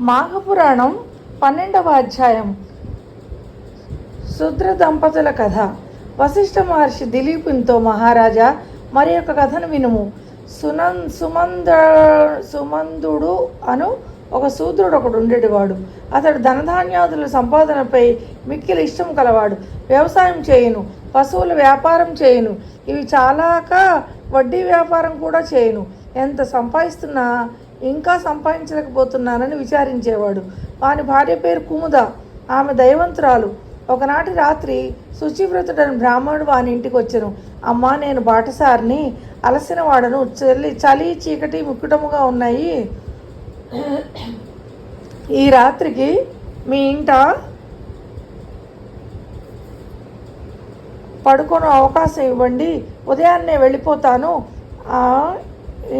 మాఘపురాణం 12వ అధ్యాయం. శూద్ర దంపతుల కథ. వశిష్ఠ మహర్షి దిలీపునితో, మహారాజా, మరి యొక్క కథను వినుము. సుమందుడు అను ఒక శూద్రుడు ఒకడు ఉండేటివాడు. అతడు ధనధాన్యాదుల సంపాదనపై మిక్కిలి ఇష్టం కలవాడు. వ్యవసాయం చేయును, పశువుల వ్యాపారం చేయును, ఇవి చాలాక వడ్డీ వ్యాపారం కూడా చేయును. ఎంత సంపాదిస్తున్నా ఇంకా సంపాదించలేకపోతున్నానని విచారించేవాడు. వాని భార్య పేరు కుముద. ఆమె దైవంతురాలు. ఒకనాటి రాత్రి శుచివ్రతుడని బ్రాహ్మణుడు వాని ఇంటికి వచ్చెను. అమ్మా, నేను బాటసారిని, అలసిన వాడను. చలి చీకటి ముక్కుటముగా ఉన్నాయి. ఈ రాత్రికి మీ ఇంట పడుకునే అవకాశం ఇవ్వండి, ఉదయాన్నే వెళ్ళిపోతాను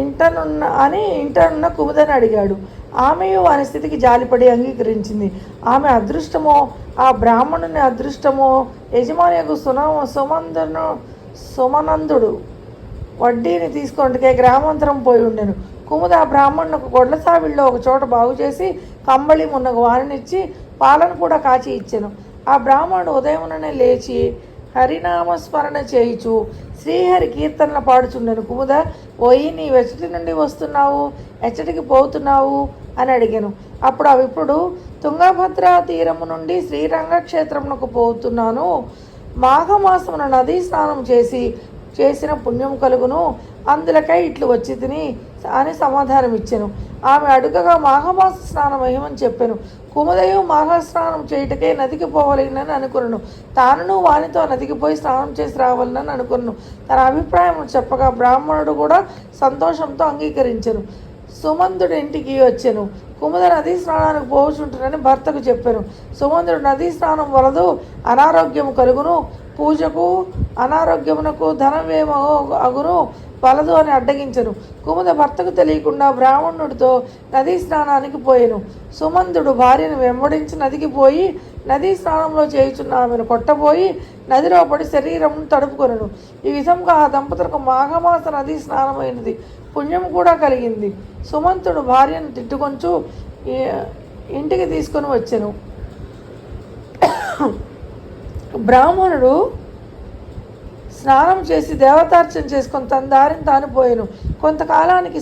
ఇంటనున్న కుముదని అడిగాడు. ఆమెయు వాని స్థితికి జాలిపడి అంగీకరించింది. ఆమె అదృష్టమో ఆ బ్రాహ్మణుని అదృష్టమో యజమానియకు సుమనందుడు వడ్డీని తీసుకొంటకే గ్రామాంతరం పోయి ఉండెను. కుముద ఆ బ్రాహ్మణులకు గొడ్ల సావిల్లో ఒక చోట బాగు చేసి కంబళి మున్నగు వానినిచ్చి పాలను కూడా కాచి ఇచ్చెను. ఆ బ్రాహ్మణుడు ఉదయముననే లేచి హరినామస్మరణ చేయుచు శ్రీహరి కీర్తనలు పాడుచుండెను. కుముద, ఓయి, నీవు ఎచ్చటి నుండి వస్తున్నావు, ఎచ్చటికి పోతున్నావు అని అడిగాను. అప్పుడు ఆ విప్రుడు, తుంగభద్రా తీరము నుండి శ్రీరంగక్షేత్రమునకు పోతున్నాను. మాఘమాసమున నదీ స్నానం చేసిన పుణ్యం కలుగును, అందులకై ఇట్లు వచ్చి తిని అని సమాధానం ఇచ్చాను. ఆమె అడుగగా మాఘమాస స్నానం మహిమని చెప్పాను. కుముదయు మాఘస్నానం చేయుటకే నదికి పోవలేనని అనుకున్నాను. తానును వానితో నదికి పోయి స్నానం చేసి రావాలని అనుకున్నాను. తన అభిప్రాయం చెప్పగా బ్రాహ్మణుడు కూడా సంతోషంతో అంగీకరించాను. సుమందుడి ఇంటికి వచ్చాను. కుముద నదీ స్నానానికి పోవచుంటునని భర్తకు చెప్పాను. సుమందుడు, నదీ స్నానం వలదు, అనారోగ్యము కలుగును, పూజకు అనారోగ్యమునకు ధనమేమో అగును వలదు అని అడ్డగించను. కుముద భర్తకు తెలియకుండా బ్రాహ్మణుడితో నదీ స్నానానికి పోయాను. సుమందుడు భార్యను వెంబడించి నదికి పోయి నదీ స్నానంలో చేయుచున్న ఆమెను కొట్టబోయి నదిలో పడి శరీరం తడుపుకొనను. ఈ విధంగా ఆ దంపతులకు మాఘమాస నదీ స్నానమైనది, పుణ్యం కూడా కలిగింది. సుమంతుడు భార్యను తిట్టుకొంచు ఇంటికి తీసుకొని వచ్చెను. బ్రాహ్మణుడు స్నానం చేసి దేవతార్చన చేసుకొని తన దారిని తాను పోయాను. కొంతకాలానికి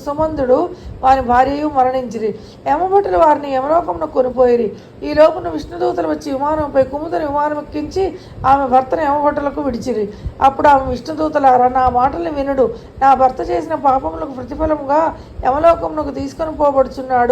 సుమందుడు వారి భార్యయు మరణించిరి. యమభటులు వారిని యమలోకమున కొనిపోయిరి. ఈ లోపున విష్ణుదూతలు వచ్చి విమానంపై కుముదని విమానం ఎక్కించి ఆమె భర్తను యమభటులకు విడిచిరి. అప్పుడు ఆమె, విష్ణుదూతలారా, నా మాటలు వినుడు. నా భర్త చేసిన పాపములకు ప్రతిఫలముగా యమలోకమునకు తీసుకొని పోబడుచున్నాడు.